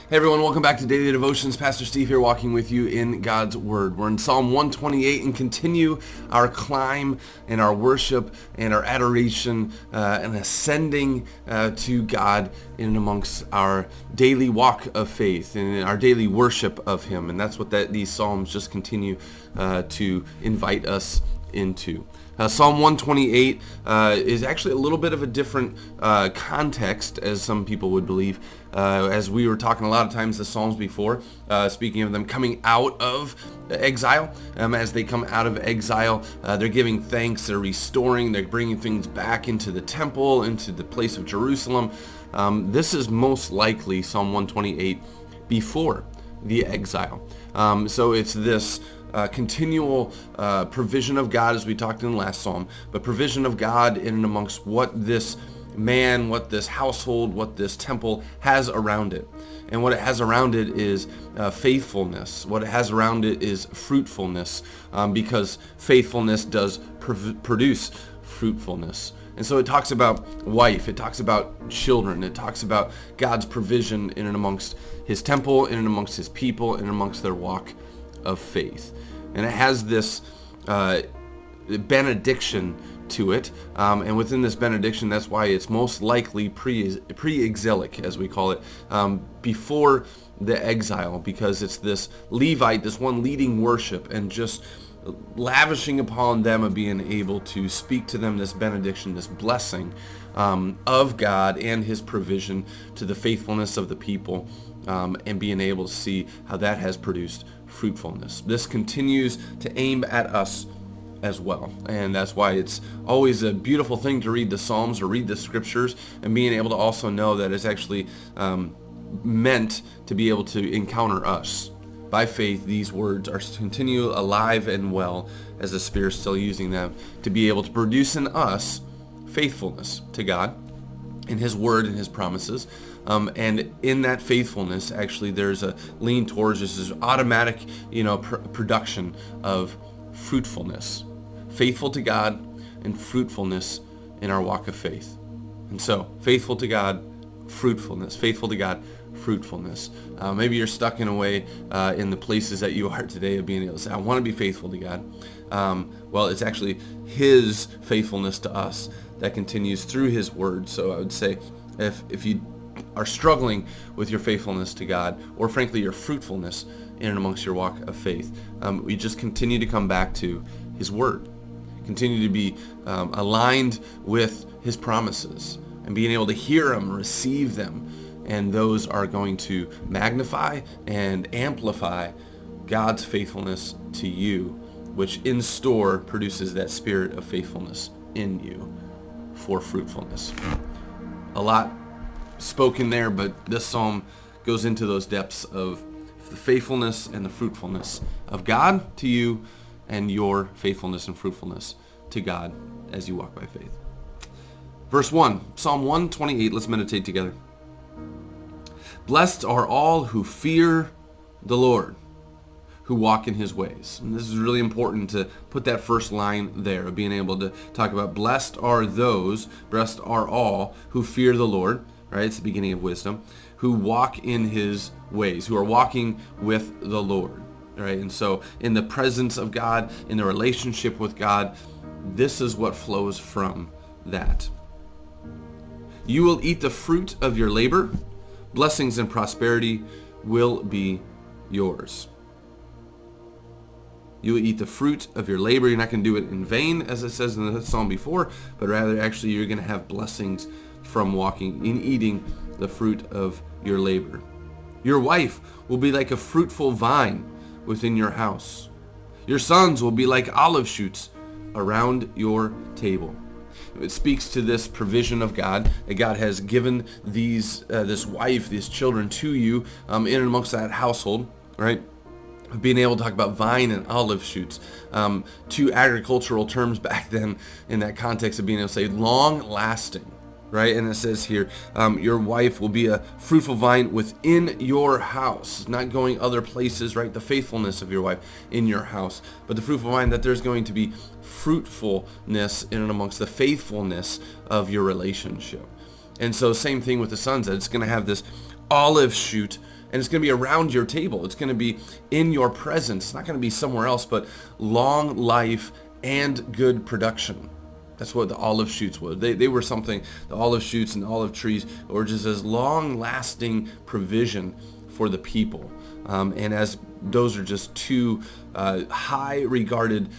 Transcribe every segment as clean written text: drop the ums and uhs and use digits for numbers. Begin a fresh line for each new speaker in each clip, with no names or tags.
Hey everyone, welcome back to Daily Devotions. Pastor Steve here walking with you in God's Word. We're in Psalm 128 and continue our climb and our worship and our adoration and ascending to God in and amongst our daily walk of faith and our daily worship of Him. And that's what these Psalms just continue to invite us into. Psalm 128 is actually a little bit of a different context, as some people would believe. As we were talking a lot of times the Psalms before, speaking of them coming out of exile. As they come out of exile, they're giving thanks, they're restoring, they're bringing things back into the temple, into the place of Jerusalem. This is most likely Psalm 128 before the exile. So it's this continual provision of God, as we talked in the last psalm, but provision of God in and amongst what this man, what this household, what this temple has around it. And what it has around it is faithfulness. What it has around it is fruitfulness, because faithfulness does produce fruitfulness. And so it talks about wife, it talks about children, it talks about God's provision in and amongst His temple, in and amongst His people, in and amongst their walk of faith. And it has this benediction to it, and within this benediction, that's why it's most likely pre-exilic, as we call it, before the exile, because it's this Levite, this one leading worship, and just lavishing upon them of being able to speak to them this benediction, this blessing of God and His provision to the faithfulness of the people, and being able to see how that has produced fruitfulness. This continues to aim at us as well, and that's why it's always a beautiful thing to read the Psalms or read the Scriptures, and being able to also know that it's actually meant to be able to encounter us. By faith, these words are to continue alive and well as the Spirit's still using them to be able to produce in us faithfulness to God, in His Word and His promises. And in that faithfulness, actually, there's a lean towards this automatic, production of fruitfulness. Faithful to God and fruitfulness in our walk of faith. And so, faithful to God, fruitfulness. Faithful to God, fruitfulness. Maybe you're stuck in a way in the places that you are today of being able to say, I want to be faithful to God. Well, it's actually His faithfulness to us that continues through His Word. So I would say, if you are struggling with your faithfulness to God, or frankly your fruitfulness in and amongst your walk of faith, we just continue to come back to His Word. Continue to be aligned with His promises and being able to hear them, receive them, and those are going to magnify and amplify God's faithfulness to you, which in store produces that spirit of faithfulness in you for fruitfulness. A lot spoken there, but this psalm goes into those depths of the faithfulness and the fruitfulness of God to you and your faithfulness and fruitfulness to God as you walk by faith. Verse 1, Psalm 128, let's meditate together. Blessed are all who fear the Lord, who walk in His ways. And this is really important to put that first line there, of being able to talk about blessed are all who fear the Lord, right? It's the beginning of wisdom, who walk in His ways, who are walking with the Lord, right? And so in the presence of God, in the relationship with God, this is what flows from that. You will eat the fruit of your labor. Blessings and prosperity will be yours. You will eat the fruit of your labor. You're not going to do it in vain, as it says in the psalm before, but rather actually you're going to have blessings from walking in eating the fruit of your labor. Your wife will be like a fruitful vine within your house. Your sons will be like olive shoots around your table. It speaks to this provision of God, that God has given this wife, these children to you in and amongst that household, right? Being able to talk about vine and olive shoots, two agricultural terms back then in that context of being able to say long lasting, right? And it says here, your wife will be a fruitful vine within your house, not going other places, right? The faithfulness of your wife in your house, but the fruitful vine, that there's going to be fruitfulness in and amongst the faithfulness of your relationship. And so same thing with the sons, that it's going to have this olive shoot And it's going to be around your table. It's going to be in your presence. It's not going to be somewhere else, but long life and good production. That's what the olive shoots were. They were something, the olive shoots and olive trees were just as long-lasting provision for the people. And as those are just two high-regarded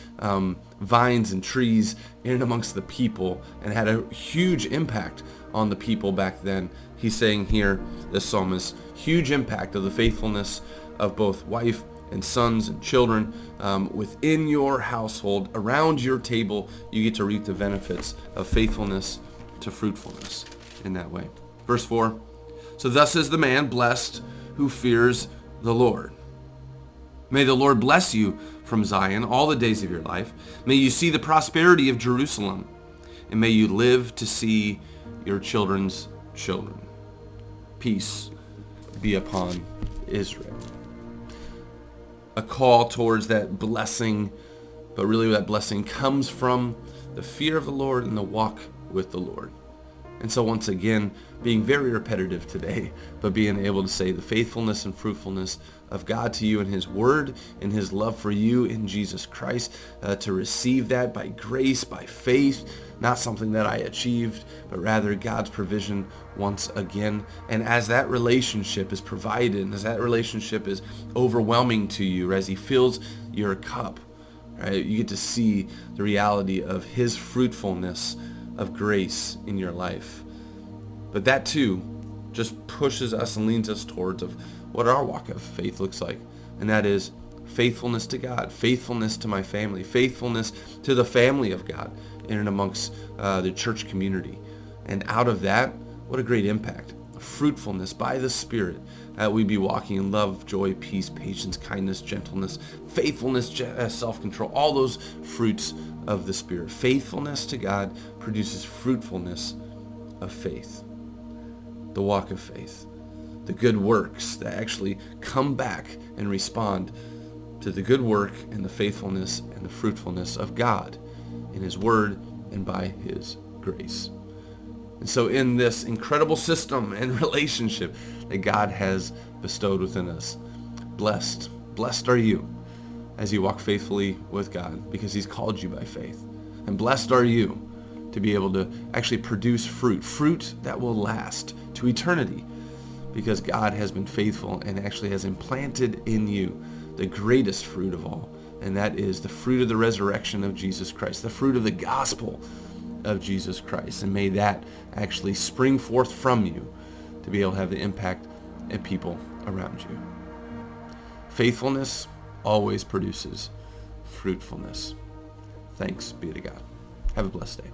vines and trees in and amongst the people, and had a huge impact on the people back then. He's saying here, the psalmist, huge impact of the faithfulness of both wife and sons and children within your household, around your table. You get to reap the benefits of faithfulness to fruitfulness in that way. Verse 4, so thus is the man blessed who fears the Lord. May the Lord bless you from Zion all the days of your life. May you see the prosperity of Jerusalem, and may you live to see your children's children. Peace be upon Israel. A call towards that blessing, but really that blessing comes from the fear of the Lord and the walk with the Lord. And so once again, being very repetitive today, but being able to say the faithfulness and fruitfulness of God to you in his word and his love for you in Jesus Christ, to receive that by grace, by faith, not something that I achieved, but rather God's provision once again. And as that relationship is provided, and as that relationship is overwhelming to you, as he fills your cup, right, you get to see the reality of his fruitfulness of grace in your life. But that too just pushes us and leans us towards of what our walk of faith looks like. And that is faithfulness to God, faithfulness to my family, faithfulness to the family of God in and amongst the church community. And out of that, what a great impact. Fruitfulness by the Spirit. We'd be walking in love, joy, peace, patience, kindness, gentleness, faithfulness, self-control, all those fruits of the Spirit. Faithfulness to God produces fruitfulness of faith. The walk of faith. The good works that actually come back and respond to the good work and the faithfulness and the fruitfulness of God in his word and by his grace. And so in this incredible system and relationship that God has bestowed within us, blessed are you as you walk faithfully with God, because he's called you by faith. And blessed are you to be able to actually produce fruit that will last to eternity, because God has been faithful and actually has implanted in you the greatest fruit of all, and that is the fruit of the resurrection of Jesus Christ, the fruit of the gospel of Jesus Christ. And may that actually spring forth from you to be able to have the impact and people around you. Faithfulness always produces fruitfulness. Thanks be to God. Have a blessed day.